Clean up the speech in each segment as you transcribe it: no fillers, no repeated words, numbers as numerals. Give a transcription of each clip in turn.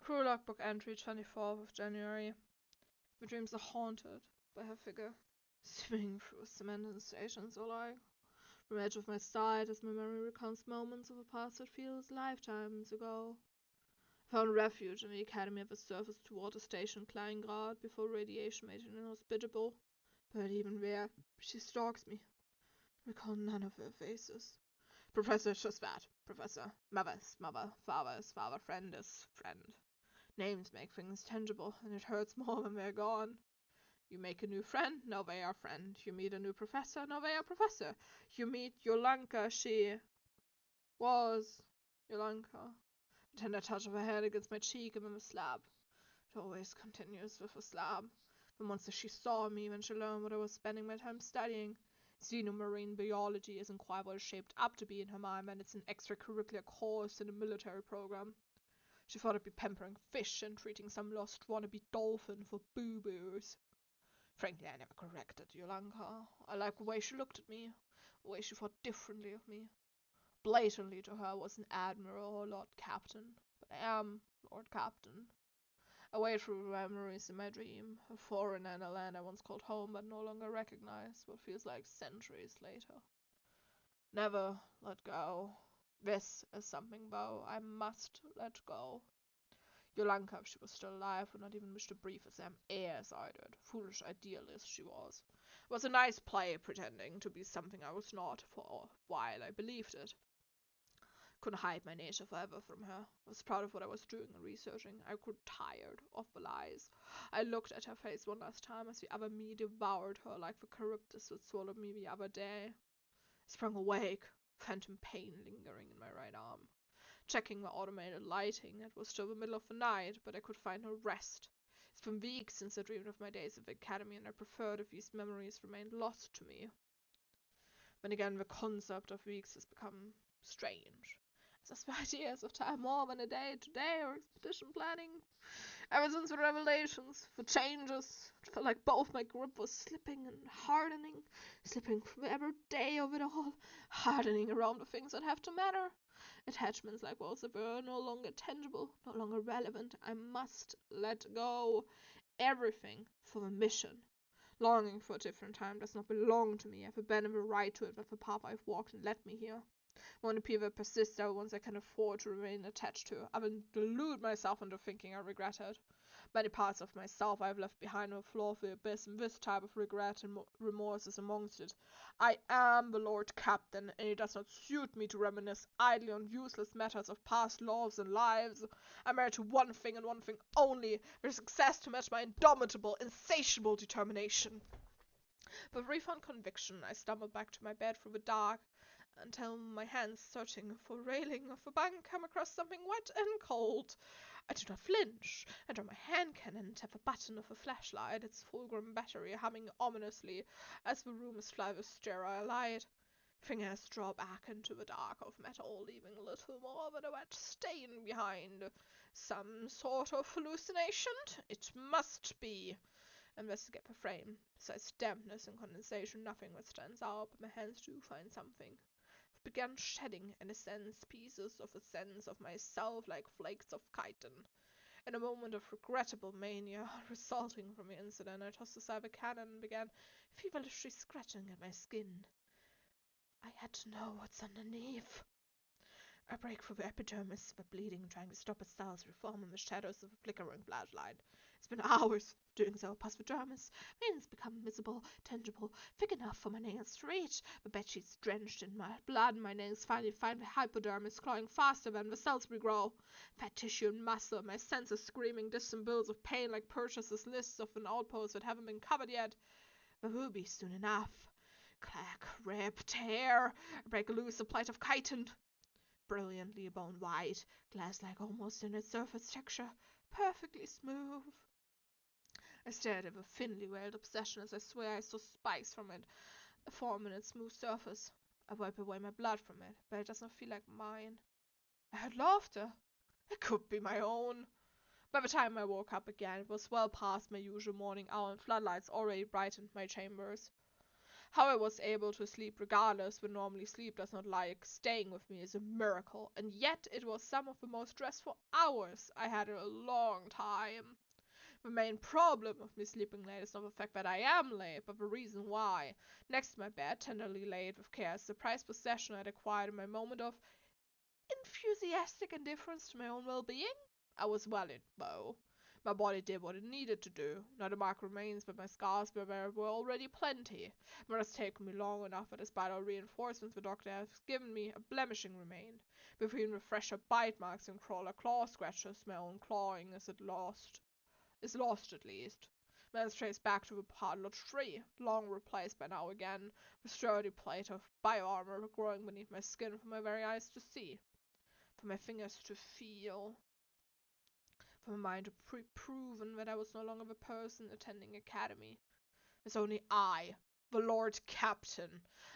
Crew Logbook Entry 24th of January. My dreams are haunted by her figure, swimming through cement stations or like. From the edge of my side as my memory recounts moments of a past that feels lifetimes ago. I found refuge in the academy of a surface to water station Kleingrad before radiation made it inhospitable. But even there, she stalks me. I recall none of her faces. Professor is just that. Professor. Mother is mother. Father is father. Friend is friend. Names make things tangible, and it hurts more when they're gone. You make a new friend, now they are friend. You meet a new professor, now they are professor. You meet Yolanka, she was Yolanka. The tender touch of her head against my cheek and then a slap. It always continues with a slap. The monster she saw me when she learned what I was spending my time studying. Xenomarine biology isn't quite what it's shaped up to be in her mind, and it's an extracurricular course in a military program. She thought I'd be pampering fish and treating some lost wannabe dolphin for boo-boos. Frankly, I never corrected Yolanka. I liked the way she looked at me, the way she thought differently of me. Blatantly to her I was an admiral or Lord Captain, but I am Lord Captain. I wade through memories in my dream, a foreigner in a land I once called home but no longer recognize, what feels like centuries later. Never let go. This is something, though, I must let go. Yolanka, if she was still alive, would not even wish to breathe the same air as I did. Foolish idealist she was. It was a nice play pretending to be something I was not, for a while I believed it. Couldn't hide my nature forever from her. I was proud of what I was doing and researching. I grew tired of the lies. I looked at her face one last time as the other me devoured her like the Charybdis that swallowed me the other day. I sprung awake, phantom pain lingering in my right arm. Checking the automated lighting, it was still the middle of the night, but I could find no rest. It's been weeks since I dreamed of my days at the academy, and I preferred if these memories remained lost to me. Then again, the concept of weeks has become strange. As the ideas of time more than a day-to-day or expedition planning. Ever since the revelations, the changes, it felt like both my grip was slipping and hardening, slipping from every day of it all, hardening around the things that have to matter. Attachments like those that were no longer tangible, no longer relevant. I must let go. Everything for the mission. Longing for a different time does not belong to me. I've abandoned the right to it with the path I've walked and led me here. One appeal that persists are ones I can afford to remain attached to. I will delude myself into thinking I regret it. Many parts of myself I have left behind on the floor of the abyss, and this type of regret and remorse is amongst it. I am the Lord Captain, and it does not suit me to reminisce idly on useless matters of past loves and lives. I'm married to one thing and one thing only, the success to match my indomitable, insatiable determination. With refund conviction, I stumbled back to my bed through the dark, until my hands searching for the railing of the bank come across something wet and cold. I do not flinch. I draw my hand cannon and tap a button of a flashlight, its fulgrim battery humming ominously as the room is flooded with sterile light. Fingers draw back into the dark of metal, leaving little more than a wet stain behind. Some sort of hallucination? It must be. Investigate the frame. Besides dampness and condensation, nothing that stands out, but my hands do find something. I've begun shedding, in a sense, pieces of a sense of myself like flakes of chitin. In a moment of regrettable mania resulting from the incident, I tossed aside the cannon and began feverishly scratching at my skin. I had to know what's underneath. I break through the epidermis, the bleeding, trying to stop its cells reform in the shadows of a flickering flashlight. It's been hours doing so, past the dermis. Veins become visible, tangible, thick enough for my nails to reach. The bedsheets drenched in my blood, and my nails finally find the hypodermis, clawing faster than the cells regrow. Fat tissue and muscle, my senses screaming distant bills of pain like purchases lists of an outpost that haven't been covered yet. There will be soon enough. Clack, rip, tear. I break loose a plate of chitin. Brilliantly bone white, glass-like almost in its surface texture, perfectly smooth. I stared at the thinly veiled obsession as I swear I saw spikes from it form in its smooth surface. I wipe away my blood from it, but it does not feel like mine. I heard laughter. It could be my own. By the time I woke up again, it was well past my usual morning hour, and floodlights already brightened my chambers. How I was able to sleep regardless when normally sleep does not like staying with me is a miracle, and yet it was some of the most stressful hours I had in a long time. The main problem of me sleeping late is not the fact that I am late, but the reason why. Next to my bed, tenderly laid with care, is the prized possession I'd acquired in my moment of enthusiastic indifference to my own well-being. I was well in, though. My body did what it needed to do. Not a mark remains, but my scars were already plenty. But it has taken me long enough that despite all reinforcements the doctor has given me, a blemishing remained. Between the fresher bite marks and crawler claw scratches, my own clawing is lost at least. Man's traced back to the podlodge tree, long replaced by now again, the sturdy plate of bio-armor growing beneath my skin for my very eyes to see, for my fingers to feel, for my mind to proven that I was no longer the person attending academy. It's only I, the Lord Captain,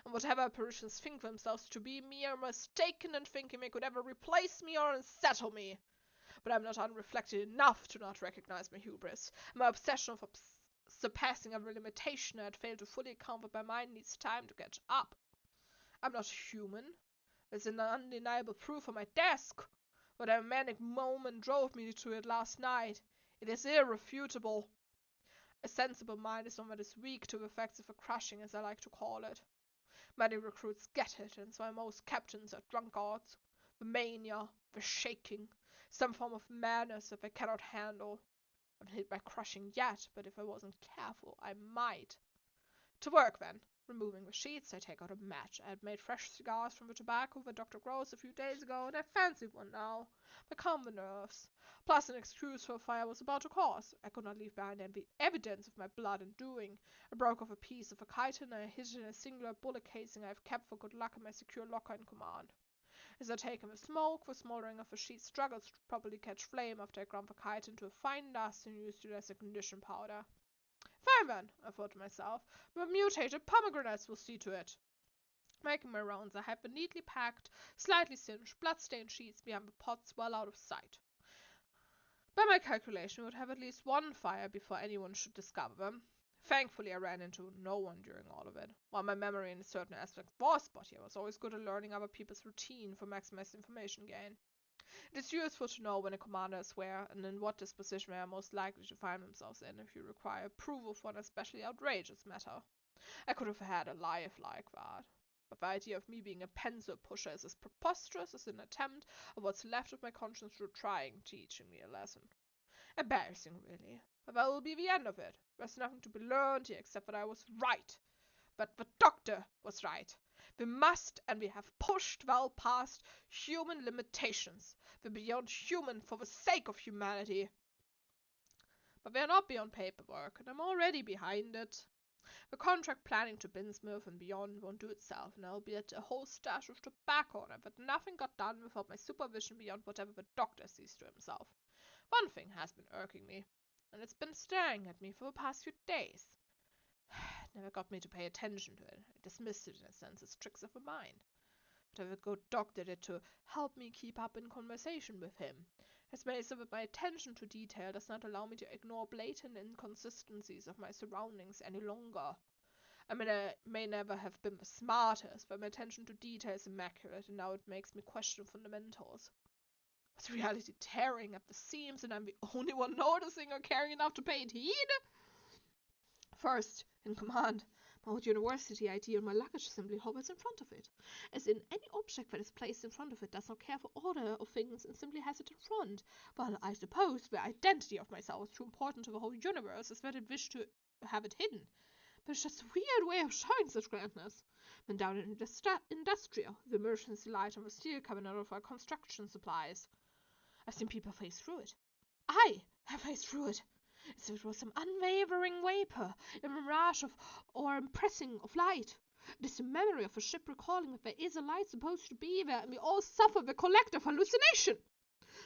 and whatever apparitions think themselves to be me are mistaken in thinking they could ever replace me or unsettle me. But I'm not unreflected enough to not recognize my hubris, my obsession of surpassing every limitation I had failed to fully account that my mind needs time to catch up. I'm not human. There's an undeniable proof on my desk. What a manic moment drove me to it last night. It is irrefutable. A sensible mind is one that is weak to the effects of a crushing, as I like to call it. Many recruits get it, and so most captains are drunkards. The mania, the shaking, some form of madness that they cannot handle. I haven't hit my crushing yet, but if I wasn't careful, I might. To work, then. Removing the sheets, I take out a match. I had made fresh cigars from the tobacco that Dr. grows a few days ago, and I fancied one now. They calm the nerves. Plus an excuse for a fire I was about to cause. I could not leave behind any evidence of my blood and doing. I broke off a piece of a chitin and I hid it in a singular bullet casing I have kept for good luck in my secure locker in command. As I take in the smoke, the smouldering of the sheet struggles to properly catch flame after I ground the chitin to a fine dust and used it as a condition powder. Fine then, I thought to myself, the mutated pomegranates will see to it. Making my rounds, I have the neatly packed, slightly singed, blood-stained sheets behind the pots well out of sight. By my calculation, we would have at least one fire before anyone should discover them. Thankfully, I ran into no one during all of it. While my memory in a certain aspect was spotty, I was always good at learning other people's routine for maximized information gain. It is useful to know when a commander is where and in what disposition they are most likely to find themselves in if you require approval for an especially outrageous matter. I could have had a life like that. But the idea of me being a pencil pusher is as preposterous as an attempt of what's left of my conscience to trying teaching me a lesson. Embarrassing, really. But that will be the end of it. There's nothing to be learned here except that I was right. That the doctor was right. We must and we have pushed well past human limitations. We're beyond human for the sake of humanity. But we are not beyond paperwork, and I'm already behind it. The contract planning to Binsmouth and beyond won't do itself, and albeit a whole stash of tobacco on it, but nothing got done without my supervision beyond whatever the doctor sees to himself. One thing has been irking me, and it's been staring at me for the past few days. It never got me to pay attention to it. I dismissed it in a sense as tricks of the mind. But the good doctor did to help me keep up in conversation with him. Has made so that my attention to detail does not allow me to ignore blatant inconsistencies of my surroundings any longer. I mean, I may never have been the smartest, but my attention to detail is immaculate, and now it makes me question fundamentals. Was reality tearing at the seams, and I'm the only one noticing or caring enough to pay it heed? First, in command, my old university ID and my luggage simply hovers in front of it, as in any object that is placed in front of it does not care for order of things and simply has it in front. Well, I suppose the identity of myself is too important to the whole universe as that it wished to have it hidden. But it's just a weird way of showing such grandness. When down in industrial, the emergency light on the steel cabinet of our construction supplies. I've seen people face through it. I have faced through it. As if it was some unwavering vapor, a mirage or impressing of light. It is the memory of a ship recalling that there is a light supposed to be there, and we all suffer the collective hallucination.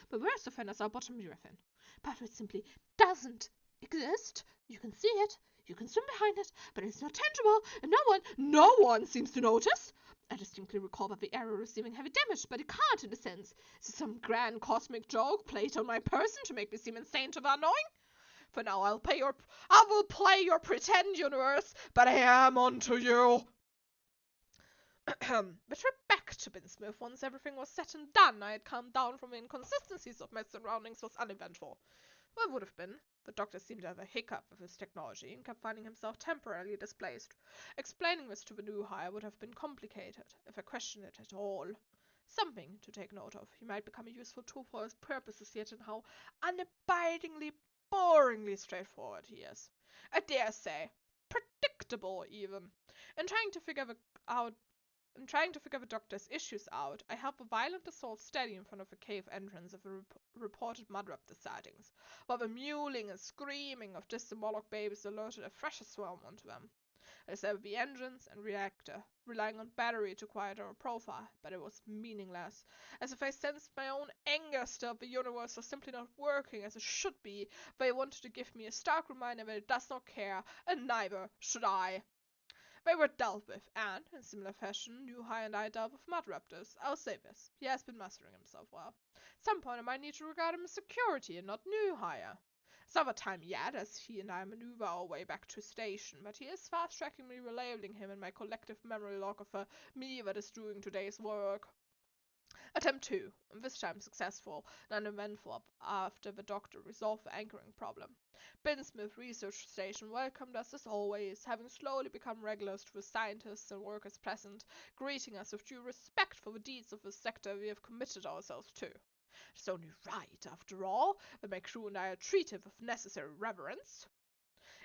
The worst offenders are bottom urethane. But it simply doesn't exist. You can see it, you can swim behind it, but it's not tangible, and no one seems to notice. I distinctly recall that the arrow receiving heavy damage, but it can't, in a sense. Is it some grand cosmic joke played on my person to make me seem insane to the unknowing? For now, I will play your pretend universe, but I am onto you. The trip back to Binsmith, once everything was said and done, I had calmed down from the inconsistencies of my surroundings, was uneventful. Well, it would have been. The doctor seemed to have a hiccup with his technology and kept finding himself temporarily displaced. Explaining this to the new hire would have been complicated, if I questioned it at all. Something to take note of. He might become a useful tool for his purposes, yet in how unabidingly, boringly straightforward he is. I dare say, predictable even. In trying to figure the doctor's issues out, I held the violent assault steady in front of the cave entrance of the reported mud raptor sightings, while the mewling and screaming of distant Moloch babies alerted a fresher swarm onto them. I disabled the engines and reactor, relying on battery to quiet our profile, but it was meaningless, as if I sensed my own anger still. The universe was simply not working as it should be, but it wanted to give me a stark reminder that it does not care, and neither should I. They were dealt with, and, in similar fashion, New High and I dealt with mud raptors. I'll say this, he has been mastering himself well. At some point I might need to regard him as security and not New Higher. It's not the time yet, as he and I maneuver our way back to station, but he is fast-tracking me, relabeling him in my collective memory log of a me that is doing today's work. Attempt 2, and this time successful and uneventful after the doctor resolved the anchoring problem. Binsmith Research Station welcomed us as always, having slowly become regulars to the scientists and workers present, greeting us with due respect for the deeds of the sector we have committed ourselves to. It's only right, after all, that my crew and I are treated with necessary reverence.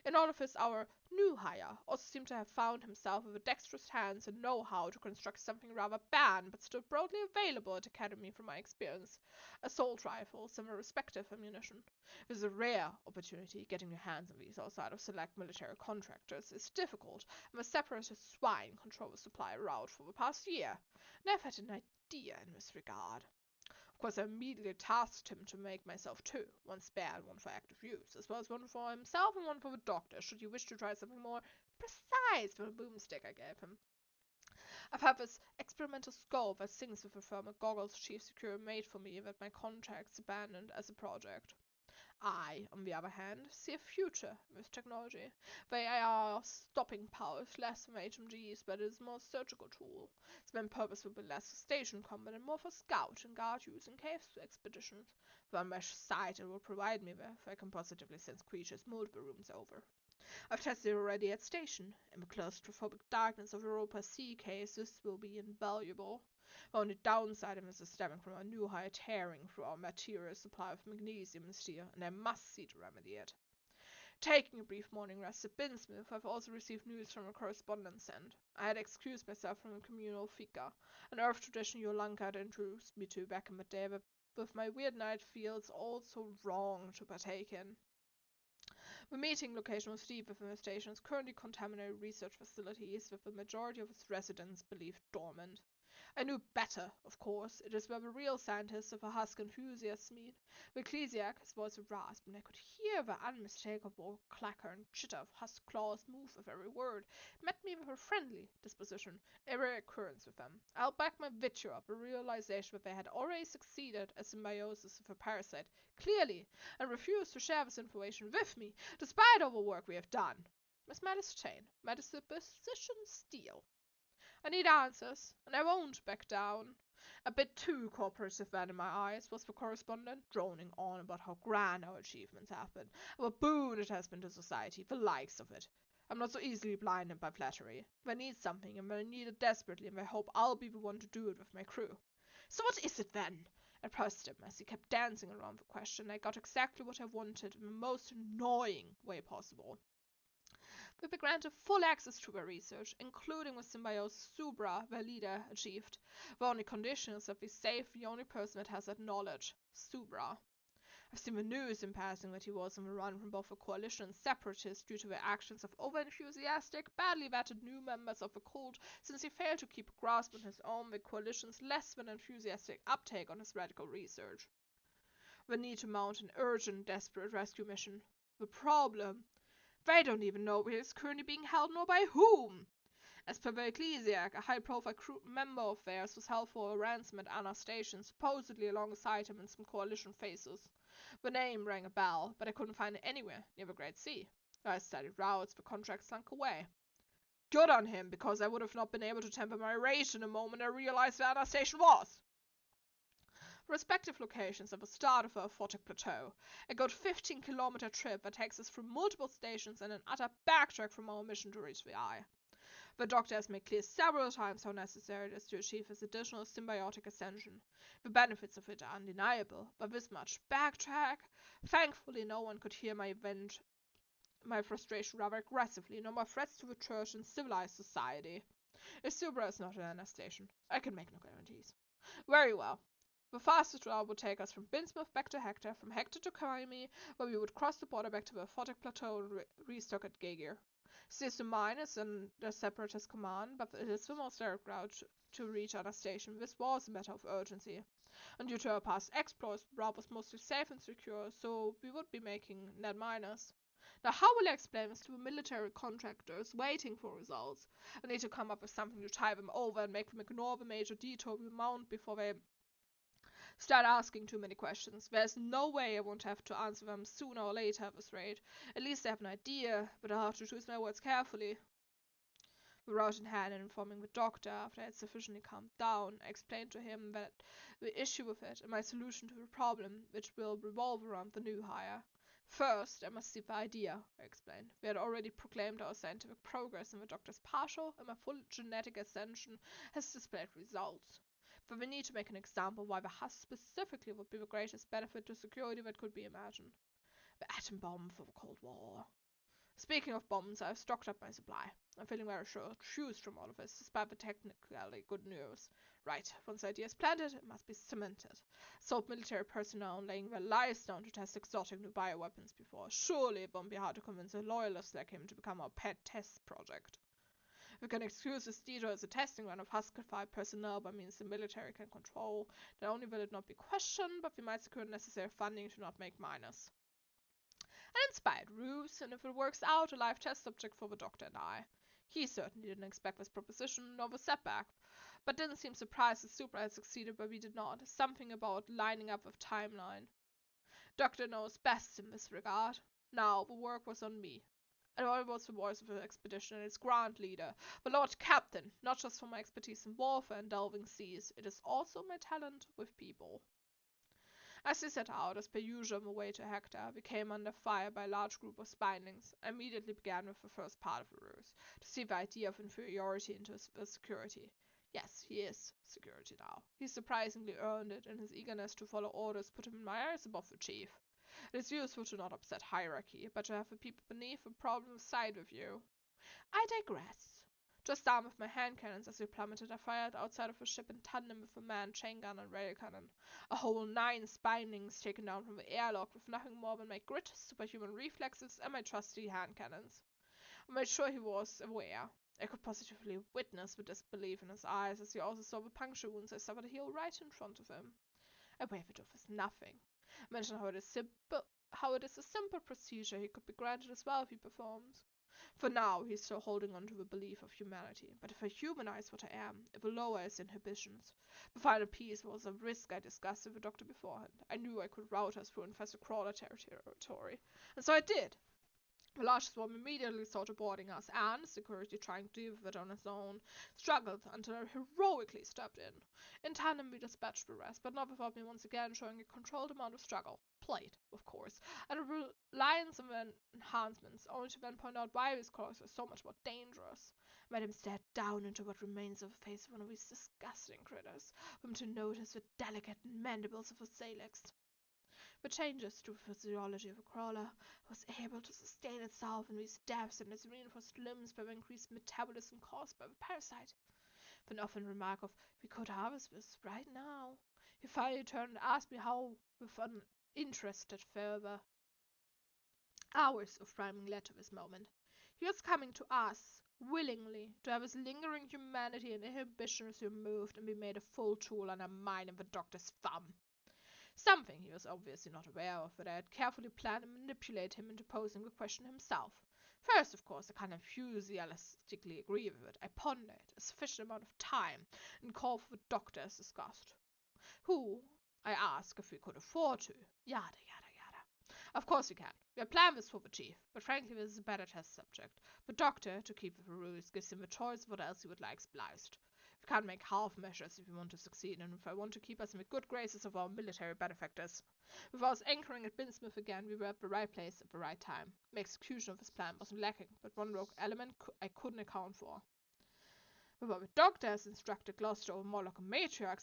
In all of this, our new hire also seemed to have found himself with a dexterous hands and know-how to construct something rather banned but still broadly available at Academy from my experience. Assault rifles and their respective ammunition. This is a rare opportunity. Getting your hands on these outside of select military contractors is difficult, and the separatist swine control the supply route for the past year. And I've had an idea in this regard. Of course, I immediately tasked him to make myself two, one spare and one for active use, as well as one for himself and one for the doctor, should he wish to try something more precise than the boomstick I gave him. I've had this experimental scope that syncs with the thermal goggles Chief Secure made for me that my contracts abandoned as a project. I, on the other hand, see a future with technology. They are stopping powers, less from HMGs, but it is a more surgical tool. Its main purpose will be less for station combat and more for scout and guard use in cave expeditions. The unmesh sight it will provide me with, I can positively sense creatures multiple rooms over. I've tested it already at station. In the claustrophobic darkness of Europa's sea case, this will be invaluable. The only downside of this is stemming from our new hire tearing through our material supply of magnesium and steel, and I must see to remedy it. Taking a brief morning rest at Binsmith, I've also received news from a correspondence end. I had excused myself from a communal fika, an Earth tradition Yolanka had introduced me to back in the day, but with my weird night feels all so wrong to partake in. The meeting location was deep within the station's currently contaminated research facilities, with the majority of its residents believed dormant. I knew better, of course. It is where the real scientists of the husk enthusiasts meet. The ecclesiarch, his voice rasped, and I could hear the unmistakable clacker and chitter of husk claws move with every word, met me with a friendly disposition, a rare occurrence with them. I'll back my vigor up the realization that they had already succeeded at symbiosis with a parasite, clearly, and refused to share this information with me, despite all the work we have done. Miss Madistain, my disposition steel. I need answers, and I won't back down. A bit too cooperative then in my eyes was the correspondent, droning on about how grand our achievements have been, and what boon it has been to society, the likes of it. I'm not so easily blinded by flattery. They need something, and they need it desperately, and they hope I'll be the one to do it with my crew. So what is it then? I pressed him as he kept dancing around the question. I got exactly what I wanted in the most annoying way possible. We were granted full access to their research, including the symbiote Subra, their leader, achieved. The only condition is that we save the only person that has that knowledge, Subra. I've seen the news in passing that he was on the run from both the coalition and separatists due to the actions of over-enthusiastic, badly vetted new members of the cult, since he failed to keep a grasp on his own the coalition's less than enthusiastic uptake on his radical research. The need to mount an urgent, desperate rescue mission. The problem: they don't even know where it's currently being held nor by whom. As per the ecclesiarch, a high-profile member of theirs was held for a ransom at Anna Station, supposedly alongside him and some coalition faces. The name rang a bell, but I couldn't find it anywhere near the Great Sea. I studied routes, the contract slunk away. Good on him, because I would have not been able to temper my rage in the moment I realized where our station was. The respective locations at the start of the Photic Plateau, a good 15-kilometer trip that takes us through multiple stations and an utter backtrack from our mission to reach the Eye. The Doctor has made clear several times how necessary it is to achieve this additional symbiotic ascension. The benefits of it are undeniable, but this much backtrack? Thankfully, no one could hear my frustration rather aggressively, no more threats to the church and civilized society. If Subra is not an station, I can make no guarantees. Very well. The fastest route would take us from Binsmouth back to Hector, from Hector to Kaimi, where we would cross the border back to the Photic Plateau and restock at Gegir. System Mine is in the Separatist command, but it is the most direct route to reach our station. This was a matter of urgency. And due to our past exploits, the route was mostly safe and secure, so we would be making net minus. Now, how will I explain this to the military contractors waiting for results? I need to come up with something to tie them over and make them ignore the major detour we mount before they start asking too many questions. There's no way I won't have to answer them sooner or later at this rate. At least I have an idea, but I'll have to choose my words carefully. The route in hand and informing the doctor after I had sufficiently calmed down, I explained to him that the issue with it and my solution to the problem, which will revolve around the new hire. First, I must see the idea, I explained. We had already proclaimed our scientific progress, and the doctor's partial and my full genetic ascension has displayed results. But we need to make an example why the husk specifically would be the greatest benefit to security that could be imagined. The atom bomb for the Cold War. Speaking of bombs, I've stocked up my supply. I'm feeling very sure to choose from all of this, despite the technically good news. Right, once the idea is planted, it must be cemented. Assault military personnel laying their lives down to test exotic new bioweapons before. Surely it won't be hard to convince a loyalist like him to become our pet test project. We can excuse this detour as a testing run of Huskified personnel by means the military can control. Not only will it not be questioned, but we might secure necessary funding to not make minus. An inspired ruse, and if it works out, a live test subject for the doctor and I. He certainly didn't expect this proposition, nor the setback, but didn't seem surprised that Super had succeeded, but we did not. Something about lining up with timeline. Doctor knows best in this regard. Now, the work was on me. And I was the voice of the expedition and its grand leader, the Lord Captain, not just for my expertise in warfare and delving seas, it is also my talent with people. As we set out, as per usual on the way to Hector, we came under fire by a large group of spinelings. I immediately began with the first part of the ruse, to see the idea of inferiority into the security. Yes, he is security now. He surprisingly earned it, and his eagerness to follow orders put him in my eyes above the chief. It is useful to not upset hierarchy, but to have the people beneath the problem side with you. I digress. Just armed with my hand cannons as we plummeted, I fired outside of the ship in tandem with a manned chain gun and rail cannon. A whole 9 spinelings taken down from the airlock with nothing more than my grit, superhuman reflexes, and my trusty hand cannons. I made sure he was aware. I could positively witness the disbelief in his eyes as he also saw the puncture wounds I suffered here right in front of him. I waved it off as nothing. I mentioned how it is a simple procedure he could be granted as well if he performs. For now, he's still holding on to the belief of humanity. But if I humanize what I am, if I lower his inhibitions, the final piece was a risk I discussed with the doctor beforehand. I knew I could rout us through Infested Crawler territory, and so I did. The large swarm immediately started boarding us, and, security trying to deal with it on its own, struggled until I heroically stepped in. In tandem, we dispatched the rest, but not without me once again showing a controlled amount of struggle. Played, of course, and a reliance on the enhancements, only to then point out why these crawlers were so much more dangerous. I made him stare down into what remains of the face of one of these disgusting critters, for him to notice the delicate mandibles of the Salix. The changes to the physiology of a crawler was able to sustain itself in these depths and its reinforced limbs by the increased metabolism caused by the parasite. With an often remark of, we could harvest this right now, he finally turned and asked me how, with an interested fervor. Hours of priming led to this moment. He was coming to us, willingly, to have his lingering humanity and inhibitions removed and be made a full tool under mine and the doctor's thumb. Something he was obviously not aware of, but I had carefully planned and manipulated him into posing the question himself. First, of course, I can't enthusiastically agree with it. I pondered a sufficient amount of time and called for the doctor as discussed. Who, I asked if we could afford to, yada yada Of course we can. We have planned this for the chief, but frankly this is a better test subject. The doctor, to keep with the rules, gives him the choice of what else he would like spliced. We can't make half measures if we want to succeed, and if I want to keep us in the good graces of our military benefactors. With us anchoring at Binsmouth again, we were at the right place at the right time. The execution of this plan wasn't lacking, but one rogue element I couldn't account for. Without the doctor has instructed Gloucester over more like a matriarch,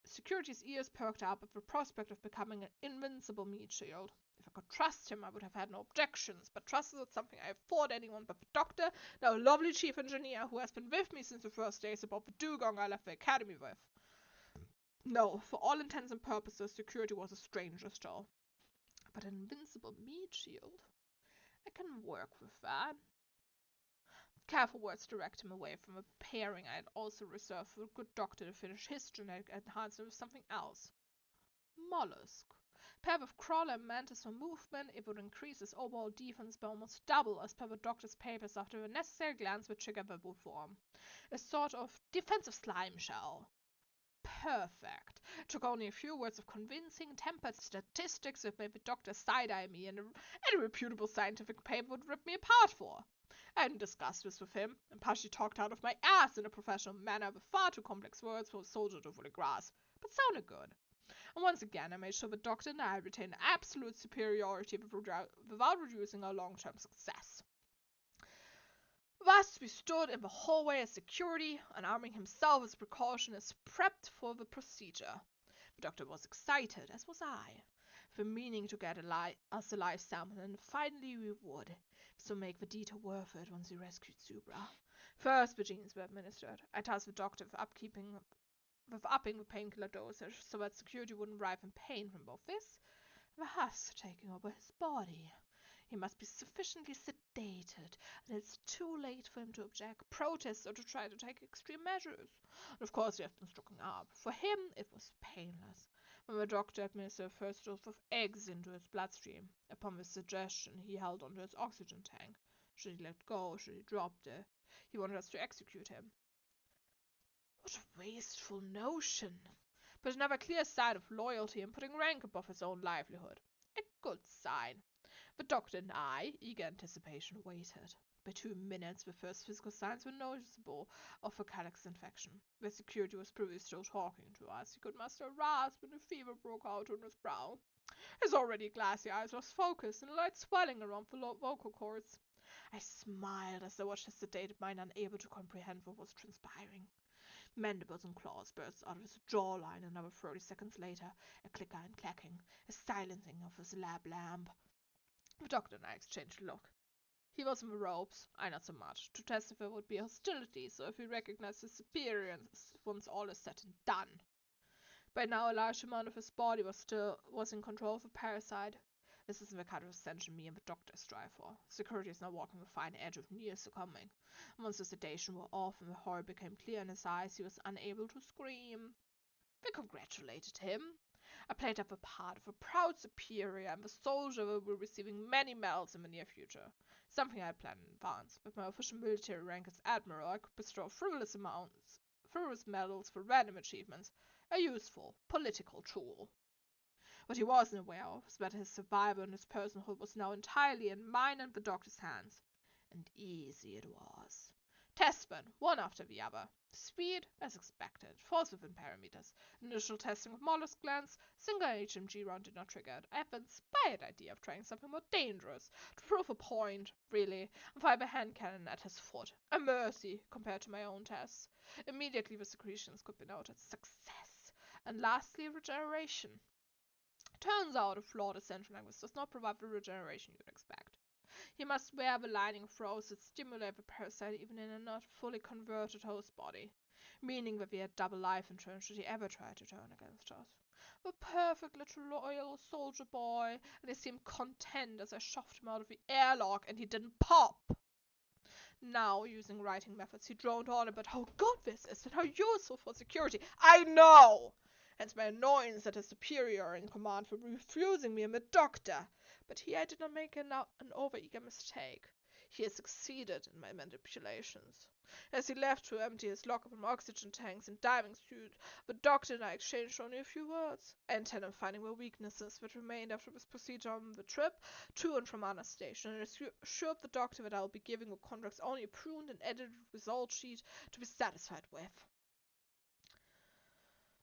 Security's ears perked up at the prospect of becoming an invincible meat shield. If I could trust him, I would have had no objections, but trust is not something I afford anyone but the doctor, now a lovely chief engineer who has been with me since the first days about the dugong I left the academy with. No, for all intents and purposes, Security was a stranger still. But an invincible meat shield? I can work with that. Careful words direct him away from a pairing I had also reserved for a good doctor to finish his genetic enhancement with something else. Mollusk. Pair with crawler and mantis for movement, it would increase his overall defense by almost double as per the doctor's papers after a necessary glance would trigger the form. A sort of defensive slime shell. Perfect. It took only a few words of convincing, tempered statistics that made the doctor side-eye me, and any reputable scientific paper would rip me apart for. I hadn't discussed this with him, and partially talked out of my ass in a professional manner with far too complex words for a soldier to fully grasp, but sounded good. And once again, I made sure the doctor and I retained absolute superiority without reducing our long-term success. Thus, we stood in the hallway as Security, and arming himself as precaution, as prepped for the procedure. The doctor was excited, as was I, for meaning to get us a live sample, and finally we would. So make the detour worth it once we rescued Zubra. First, the genes were administered. I tasked the doctor with upping the painkiller dosage so that Security wouldn't writhe in pain from both this and the husk taking over his body. He must be sufficiently sedated, and it's too late for him to object, protest, or to try to take extreme measures. And of course, we have been stocking up. For him, it was painless. When the doctor administered the first dose of eggs into his bloodstream, upon the suggestion, he held onto his oxygen tank. Should he let go? Should he drop it? He wanted us to execute him. What a wasteful notion! But another clear sign of loyalty in putting rank above his own livelihood. A good sign. The doctor and I, eager anticipation, waited. By 2 minutes, the first physical signs were noticeable of a calyx infection. The Security was probably still talking to us. He could muster a rasp when a fever broke out on his brow. His already glassy eyes lost focus, and a light swelling around the vocal cords. I smiled as I watched his sedated mind, unable to comprehend what was transpiring. Mandibles and claws burst out of his jawline, and another 30 seconds later, a clicker and clacking, a silencing of his lab lamp. The doctor and I exchanged a look. He was in the ropes, I not so much, to test if there would be hostility, so if he recognized his superiors once all is said and done. By now a large amount of his body was in control of the parasite. This is the kind of ascension me and the doctor strive for. Security is now walking the fine edge of near succumbing. And once the sedation wore off and the horror became clear in his eyes, he was unable to scream. We congratulated him. I played up the part of a proud superior, and the soldier will be receiving many medals in the near future. Something I had planned in advance. With my official military rank as admiral, I could bestow frivolous medals for random achievements, a useful political tool. What he wasn't aware of was that his survival and his personhood was now entirely in mine and the doctor's hands. And easy it was. Tests then, one after the other. Speed, as expected, falls within parameters. Initial testing of mollusk glands, single HMG round did not trigger it. I had the inspired idea of trying something more dangerous, to prove a point, really, and fire the hand cannon at his foot. A mercy, compared to my own tests. Immediately the secretions could be noted. Success. And lastly, regeneration. Turns out a flawed ascension language does not provide the regeneration you'd expect. He must wear the lining of rows that stimulate the parasite even in a not fully converted host body, meaning that we had double life insurance should he ever try to turn against us. A perfect little loyal soldier boy, and he seemed content as I shoved him out of the airlock and he didn't pop. Now, using writing methods, he droned on about how good this is and how useful for security. I know! Hence my annoyance at his superior in command for refusing me and the doctor. But here I did not make an over-eager mistake. He had succeeded in my manipulations. As he left to empty his locker from oxygen tanks and diving suit, the doctor and I exchanged only a few words. I intend on finding the weaknesses that remained after this procedure on the trip to and from Anna's station, and assured the doctor that I will be giving the contracts only a pruned and edited result sheet to be satisfied with.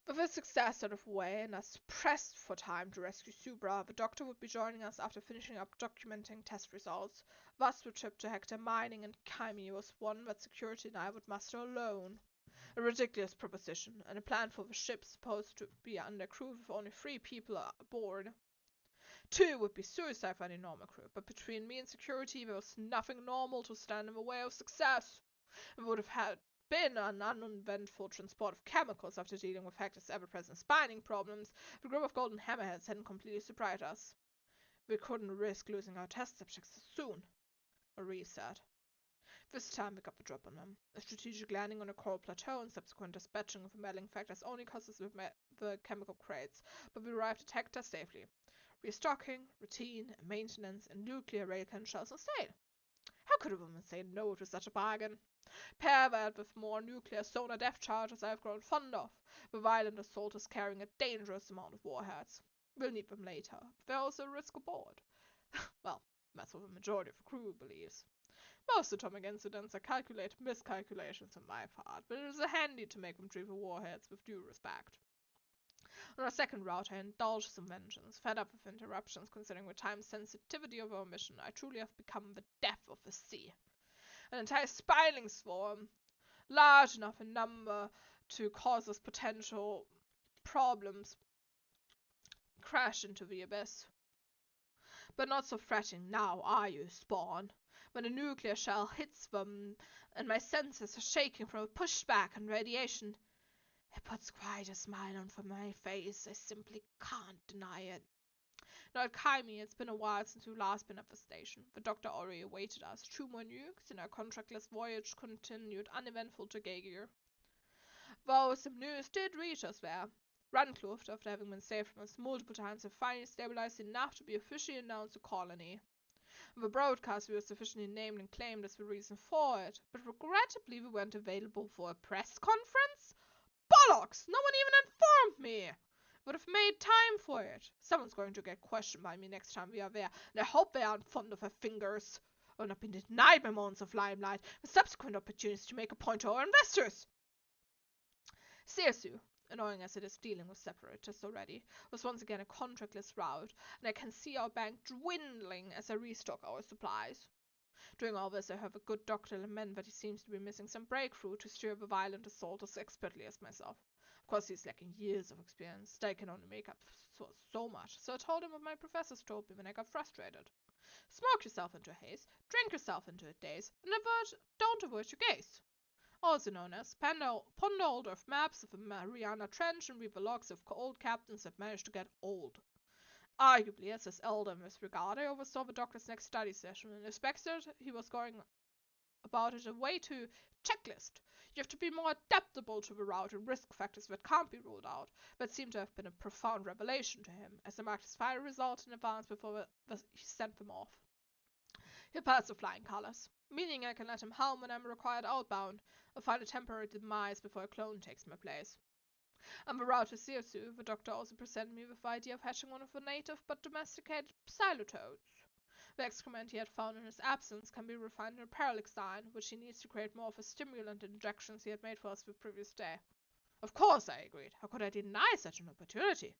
With his success out of the way, and as pressed for time to rescue Subra, the doctor would be joining us after finishing up documenting test results. Thus, the trip to Hector Mining and Kaimi was one that security and I would master alone. A ridiculous proposition, and a plan for the ship supposed to be under crew with only 3 people aboard. 2 would be suicide for any normal crew, but between me and security there was nothing normal to stand in the way of success. It would have had been an uneventful transport of chemicals after dealing with Hector's ever-present spinning problems. The group of golden hammerheads hadn't completely surprised us. We couldn't risk losing our test subjects so soon, Marie said. This time we got the drop on them. A strategic landing on a coral plateau and subsequent dispatching of the meddling factors only cost us the chemical crates, but we arrived at Hector safely. Restocking, routine, maintenance, and nuclear railgun shells on sale. How could a woman say no to such a bargain? Pair that with more nuclear sonar depth charges I have grown fond of. The violent assault is carrying a dangerous amount of warheads. We'll need them later, but they're also a risk aboard. Well, that's what the majority of the crew believes. Most atomic incidents are calculated miscalculations on my part, but it is handy to make them treat the warheads with due respect. On our second route, I indulged some vengeance, fed up with interruptions considering the time sensitivity of our mission. I truly have become the death of the sea. An entire spiraling swarm, large enough in number to cause us potential problems, crash into the abyss. But not so fretting now, are you, Spawn? When a nuclear shell hits them and my senses are shaking from a pushback and radiation, it puts quite a smile on my face. I simply can't deny it. Now at Kaimi, it's been a while since we've last been at the station. The doctor already awaited us. 2 more nukes, and our contractless voyage continued uneventful to Gagir. Though some news did reach us there. Rankluft, after having been saved from us multiple times, have finally stabilized enough to be officially announced a colony. The broadcast we were sufficiently named and claimed as the reason for it, but regrettably we weren't available for a press conference? Bollocks! No one even informed me! Would have made time for it. Someone's going to get questioned by me next time we are there, and I hope they aren't fond of her fingers. I've not been denied my moments of limelight, and subsequent opportunities to make a point to our investors. CSU, annoying as it is dealing with separatists already, was once again a contractless route, and I can see our bank dwindling as I restock our supplies. Doing all this, I have a good doctor lament that he seems to be missing some breakthrough to steer the violent assault as expertly as myself. Of course, he's lacking years of experience. They can only make up so much, so I told him what my professors told me when I got frustrated. Smoke yourself into a haze, drink yourself into a daze, and don't avert your gaze. Also known as ponder older maps of the Mariana Trench and read the logs of old captains that managed to get old. Arguably, as his elder in this regard, I oversaw the doctor's next study session and expected he was going about it a way to checklist. You have to be more adaptable to the route and risk factors that can't be ruled out. That seemed to have been a profound revelation to him, as I marked his final result in advance before he sent them off. He passed the flying colors, meaning I can let him hum when I'm required outbound, or find a temporary demise before a clone takes my place. On the route to Seosu, the doctor also presented me with the idea of hatching one of the native but domesticated psilotoads. The excrement he had found in his absence can be refined in a perlixine, which he needs to create more of the stimulant injections he had made for us the previous day. Of course, I agreed. How could I deny such an opportunity?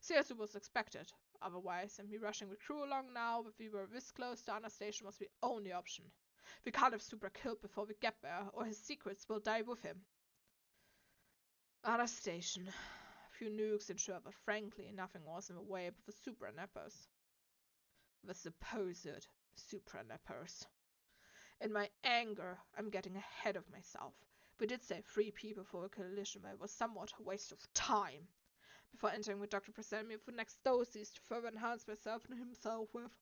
Seosu was expected. Otherwise, and me rushing the crew along now that we were this close to Anna's station was the only option. We can't have Supra killed before we get there, or his secrets will die with him. Anna's station. A few nukes ensured that frankly nothing was in the way but the Supra Neppers. The supposed Supra Neppers. In my anger, I'm getting ahead of myself. We did save 3 people for a collision, but it was somewhat a waste of time. Before entering, the doctor presented me with the next doses to further enhance myself and himself with.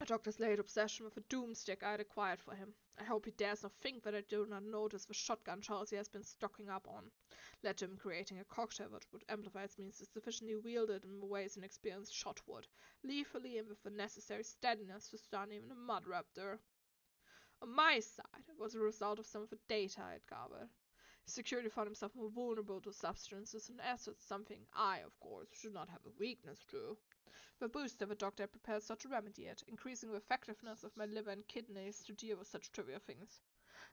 A doctor's late obsession with a doomstick I had acquired for him. I hope he dares not think that I do not notice the shotgun shells he has been stocking up on, led to him creating a cocktail that would amplify its means sufficiently wielded in the ways an experienced shot would, lethally and with the necessary steadiness to stun even a mud raptor. On my side, it was a result of some of the data I had gathered. His security found himself more vulnerable to substances and acids, something I, of course, should not have a weakness to. The booster the doctor had prepared sought to remedy it, increasing the effectiveness of my liver and kidneys to deal with such trivial things.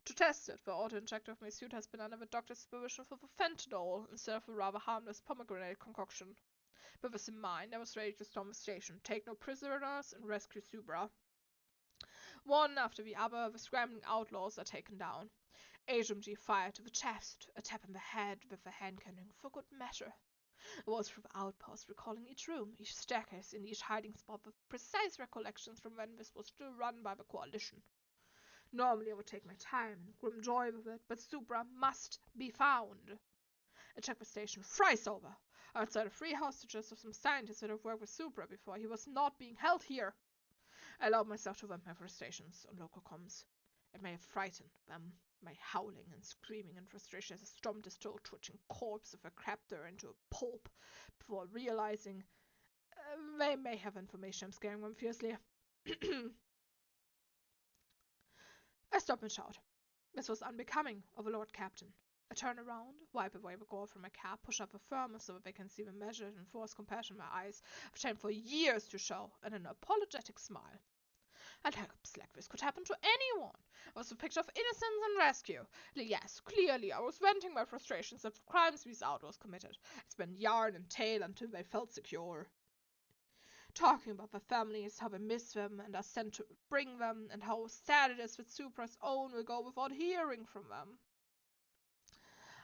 To test it, the auto-injector of my suit has been under the doctor's supervision for the fentanyl instead of the rather harmless pomegranate concoction. With this in mind, I was ready to storm the station, take no prisoners, and rescue Subra. One after the other, the scrambling outlaws are taken down. HMG fired to the chest, a tap in the head with a hand cannon for good measure. I was through the outpost, recalling each room, each staircase, and each hiding spot with precise recollections from when this was still run by the coalition. Normally I would take my time and grim joy with it, but Subra must be found. I checked the station thrice over. Outside of 3 hostages of some scientists that have worked with Subra before, he was not being held here. I allowed myself to vent my frustrations on local comms. It may have frightened them, my howling and screaming in frustration as I stomped the still twitching corpse of a captor into a pulp before realizing they may have information I'm scaring them fiercely. I stopped and shouted. This was unbecoming of a Lord Captain. I turn around, wipe away the gore from my cap, push up the thermos so that they can see the measured and forced compassion in my eyes I've trained for years to show, and an apologetic smile. And hiccups like this could happen to anyone. I was a picture of innocence and rescue. Yes, clearly I was venting my frustrations at the crimes these outlaws committed. I spent yarn and tale until they felt secure. Talking about their families, how they miss them and are sent to bring them, and how sad it is that Supra's own will go without hearing from them.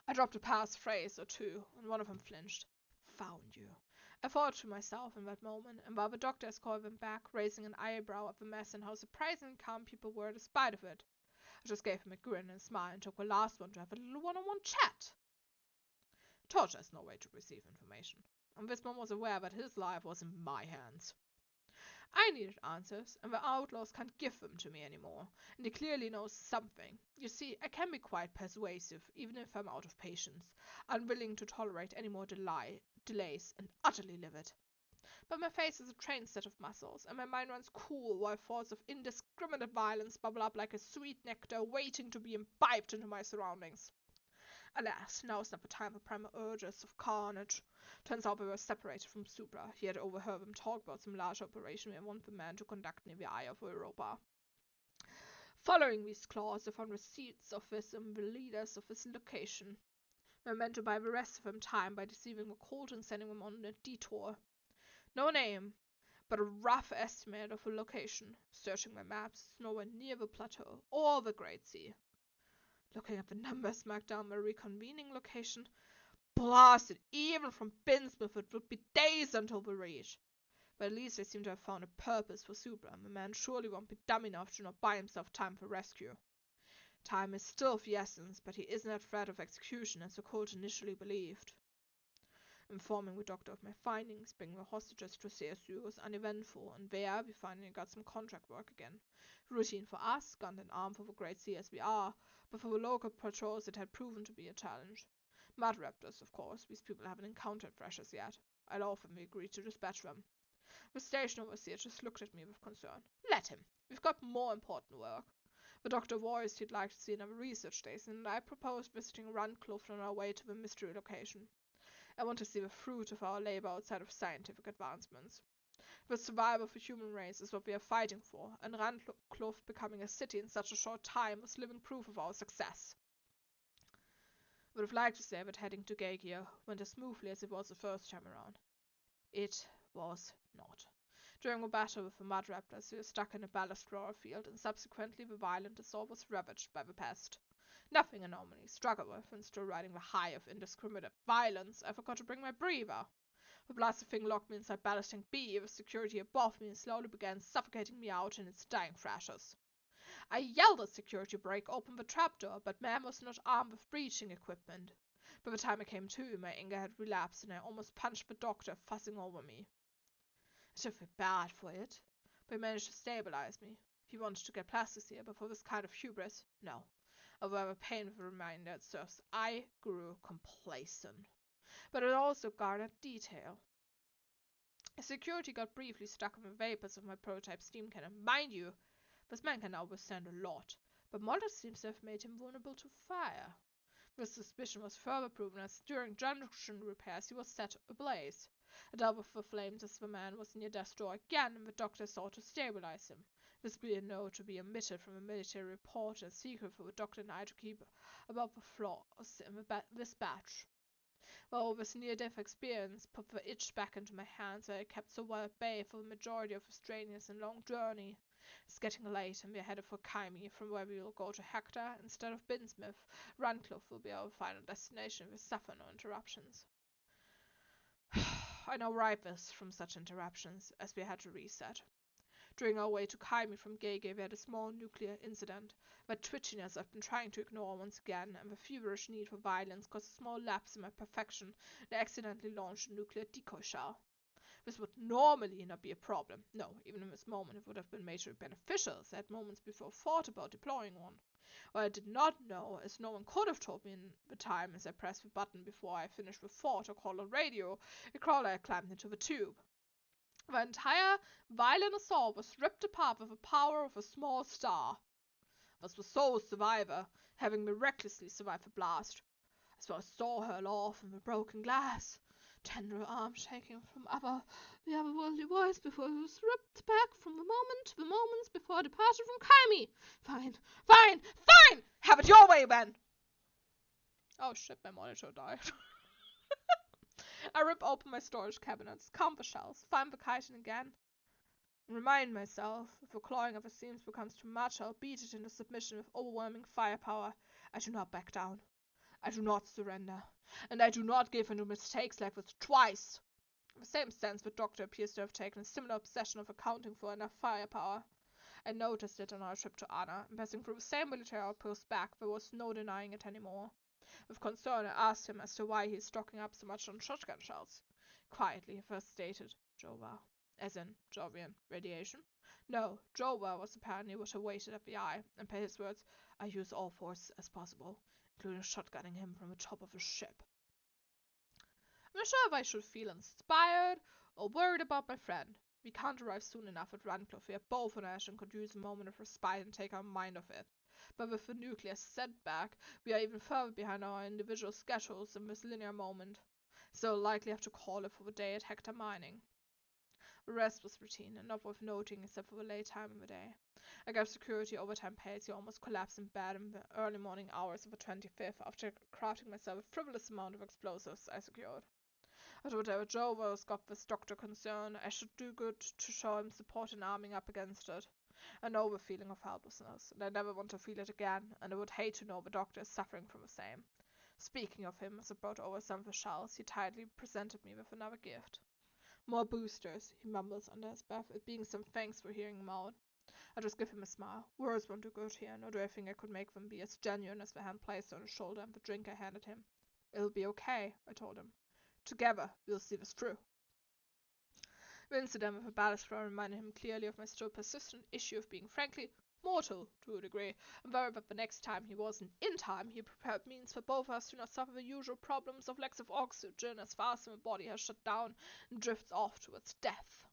I dropped a passphrase or two, and one of them flinched. Found you. I thought to myself in that moment, and while the doctor escorted them back, raising an eyebrow at the mess and how surprisingly calm people were despite of it, I just gave him a grin and smile and took the last one to have a little one-on-one chat. Torture is no way to receive information, and this man was aware that his life was in my hands. I needed answers, and the outlaws can't give them to me anymore, and he clearly knows something. You see, I can be quite persuasive, even if I'm out of patience, unwilling to tolerate any more delays, and utterly livid. But my face is a trained set of muscles, and my mind runs cool while thoughts of indiscriminate violence bubble up like a sweet nectar waiting to be imbibed into my surroundings. Alas, now is not the time for primal urges of carnage. Turns out we were separated from Subra. He had overheard them talk about some large operation we wanted the man to conduct near the eye of Europa. Following these claws, I found receipts of this and the leaders of this location. I meant to buy the rest of them time by deceiving the court and sending them on a detour. No name, but a rough estimate of the location. Searching my maps, nowhere near the plateau or the Great Sea. Looking at the numbers marked down my reconvening location, blasted, even from Binsmouth it would be days until we reach. But at least I seem to have found a purpose for Subra, and the man surely won't be dumb enough to not buy himself time for rescue. Time is still of the essence, but he isn't at threat of execution as the court initially believed. Informing the doctor of my findings, bringing the hostages to CSU was uneventful, and there we finally got some contract work again. Routine for us, gunned and armed for the Great Sea as we are, but for the local patrols it had proven to be a challenge. Mud raptors, of course, these people haven't encountered Thrashers yet. I laughed when we agreed to dispatch them. The station overseer just looked at me with concern. Let him. We've got more important work. The doctor voiced he'd like to see another research station, and I proposed visiting Runcliffe on our way to the mystery location. I want to see the fruit of our labor outside of scientific advancements. The survival of the human race is what we are fighting for, and Runcliffe becoming a city in such a short time was living proof of our success. I would have liked to say that heading to Gagia went as smoothly as it was the first time around. It was not. During the battle with the mud raptors, we were stuck in a ballast floor field, and subsequently the violent assault was ravaged by the pest. Nothing I normally struggle with, and still riding the high of indiscriminate violence, I forgot to bring my breather. The blasted thing locked me inside ballast tank B, with security above me, and slowly began suffocating me out in its dying thrashes. I yelled at security to break open the trapdoor, but man was not armed with breaching equipment. By the time I came to, my anger had relapsed, and I almost punched the doctor, fussing over me. I should feel bad for it, but he managed to stabilize me. He wanted to get plasticine, but for this kind of hubris, no. Although a painful reminder it serves, I grew complacent. But it also garnered detail. Security got briefly stuck in the vapors of my prototype steam cannon. Mind you, this man can now withstand a lot, but Mulder seems to have made him vulnerable to fire. This suspicion was further proven as during junction repairs he was set ablaze. A double for flames as the man was near death's door again, and the doctor sought to stabilize him. This being known to be omitted from a military report and secret for the doctor and I to keep above the flaws in this batch. Well, this near-death experience put the itch back into my hands that I kept so well at bay for the majority of the strenuous and long journey. It's getting late, and we're headed for Kaimi, from where we will go to Hector instead of Binsmith. Runcliffe will be our final destination if we suffer no interruptions. I now write this from such interruptions, as we had to reset. During our way to Kaimi from Gege, we had a small nuclear incident. That twitchiness I've been trying to ignore once again, and the feverish need for violence caused a small lapse in my perfection, and I accidentally launched a nuclear decoy shell. This would normally not be a problem. No, even in this moment it would have been majorly beneficial, as I had moments before thought about deploying one. What I did not know, as no one could have told me in the time as I pressed the button before I finished with thought or called on radio, a crawler had climbed into the tube. The entire violent assault was ripped apart with the power of a small star. This was sole survivor, having miraculously survived the blast. As I saw her off in the broken glass, tender arms shaking from the otherworldly voice before it was ripped back from the moments before departure from Kaimi. Fine, fine, fine! Have it your way, Ben! Oh shit, my monitor died. I rip open my storage cabinets, count the shells, find the chitin again, and remind myself, if the clawing of the seams becomes too much, I'll beat it into submission with overwhelming firepower. I do not back down. I do not surrender. And I do not give into mistakes like this twice. In the same sense, the doctor appears to have taken a similar obsession of accounting for enough firepower. I noticed it on our trip to Anna, and passing through the same military outpost back, there was no denying it anymore. With concern, I asked him as to why he is stocking up so much on shotgun shells. Quietly, he first stated, Jova. As in, Jovian radiation? No, Jova was apparently what awaited at the eye, and per his words, I use all force as possible, including shotgunning him from the top of the ship. I'm not sure if I should feel inspired or worried about my friend. We can't arrive soon enough at Runcliffe. We are both on edge and could use a moment of respite and take our mind off it. But with the nuclear setback, we are even further behind our individual schedules in this linear moment. So likely have to call it for the day at Hector Mining. The rest was routine, and not worth noting except for the late time of the day. I gave security overtime pay as he almost collapsed in bed in the early morning hours of the 25th after crafting myself a frivolous amount of explosives I secured. But whatever Jovo's got this doctor concern, I should do good to show him support in arming up against it. I know the feeling of helplessness, and I never want to feel it again, and I would hate to know the doctor is suffering from the same. Speaking of him, as I brought over some of the shells, he tidily presented me with another gift. More boosters, he mumbles under his breath, it being some thanks for hearing him out. I just give him a smile. Words won't do good here, nor do I think I could make them be as genuine as the hand placed on his shoulder and the drink I handed him. It'll be okay, I told him. Together, we'll see this through. The incident with the ballast throw reminded him clearly of my still persistent issue of being frankly mortal to a degree, and worried that the next time he wasn't in time, he prepared means for both of us to not suffer the usual problems of lack of oxygen as fast as my body has shut down and drifts off towards death.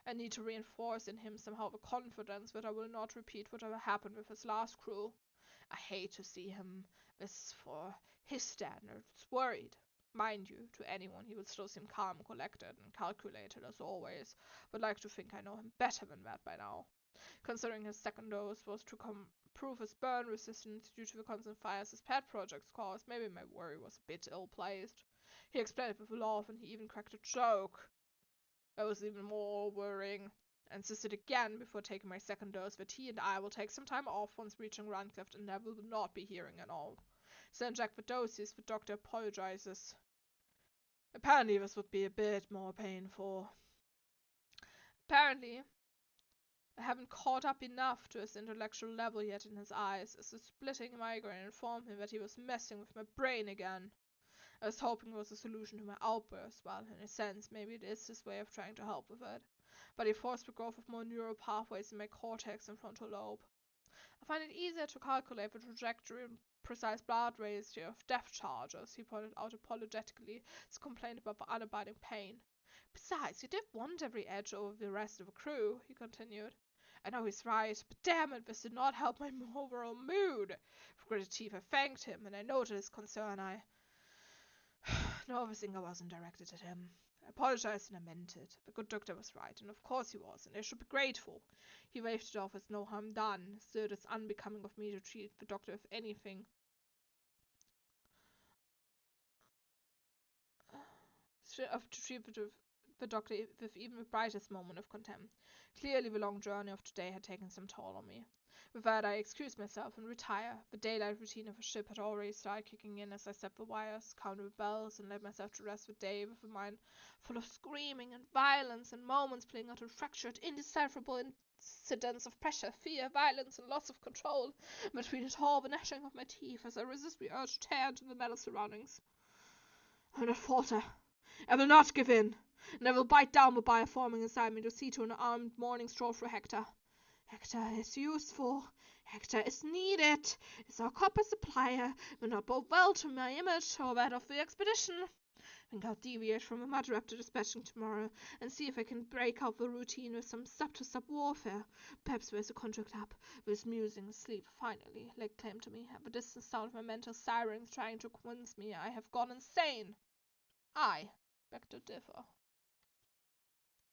I need to reinforce in him somehow the confidence that I will not repeat whatever happened with his last crew. I hate to see him, this for his standards, worried. Mind you, to anyone he would still seem calm, collected, and calculated as always, but like to think I know him better than that by now. Considering his second dose was to prove his burn resistance due to the constant fires his pet projects caused, maybe my worry was a bit ill-placed. He explained it with a laugh, and he even cracked a joke. That was even more worrying. I insisted again before taking my second dose that he and I will take some time off once reaching Runcliffe and I will not be hearing at all. So inject the doses, the doctor apologizes. Apparently this would be a bit more painful. Apparently, I haven't caught up enough to his intellectual level yet in his eyes, as the splitting migraine informed me that he was messing with my brain again. I was hoping it was a solution to my outburst. Well, in a sense, maybe it is his way of trying to help with it. But he forced the growth of more neural pathways in my cortex and frontal lobe. I find it easier to calculate the trajectory and precise blood ratio of depth charges, he pointed out apologetically, as complained about the unabiding pain. Besides, you did want every edge over the rest of the crew, he continued. I know he's right, but damn it, this did not help my overall mood. With gritted teeth, I thanked him, and I noted his concern. No, this anger wasn't directed at him. I apologized and I meant it. The good doctor was right, and of course he was, and I should be grateful. He waved it off as no harm done. Still, it is unbecoming of me to treat the doctor with anything. To treat the doctor with even the brightest moment of contempt. Clearly, the long journey of today had taken some toll on me. With that, I excused myself and retired. The daylight routine of the ship had already started kicking in as I set the wires, counted the bells, and let myself to rest the day with a mind full of screaming and violence, and moments playing out in fractured, indecipherable incidents of pressure, fear, violence, and loss of control. Between it all, the gnashing of my teeth as I resist the urge to tear into the metal surroundings. I will not falter. I will not give in, and I will bite down the bile forming inside me to see to an armed morning stroll for Hector. Hector is useful. Hector is needed. Is our copper supplier. Will not bode well to my image or that of the expedition. I think I'll deviate from the mud after dispatching tomorrow and see if I can break out the routine with some sub-to-sub warfare. Perhaps there's a contract up. With musing sleep finally laid claim to me. At the distant sound of my mental sirens trying to convince me I have gone insane. I beg to differ.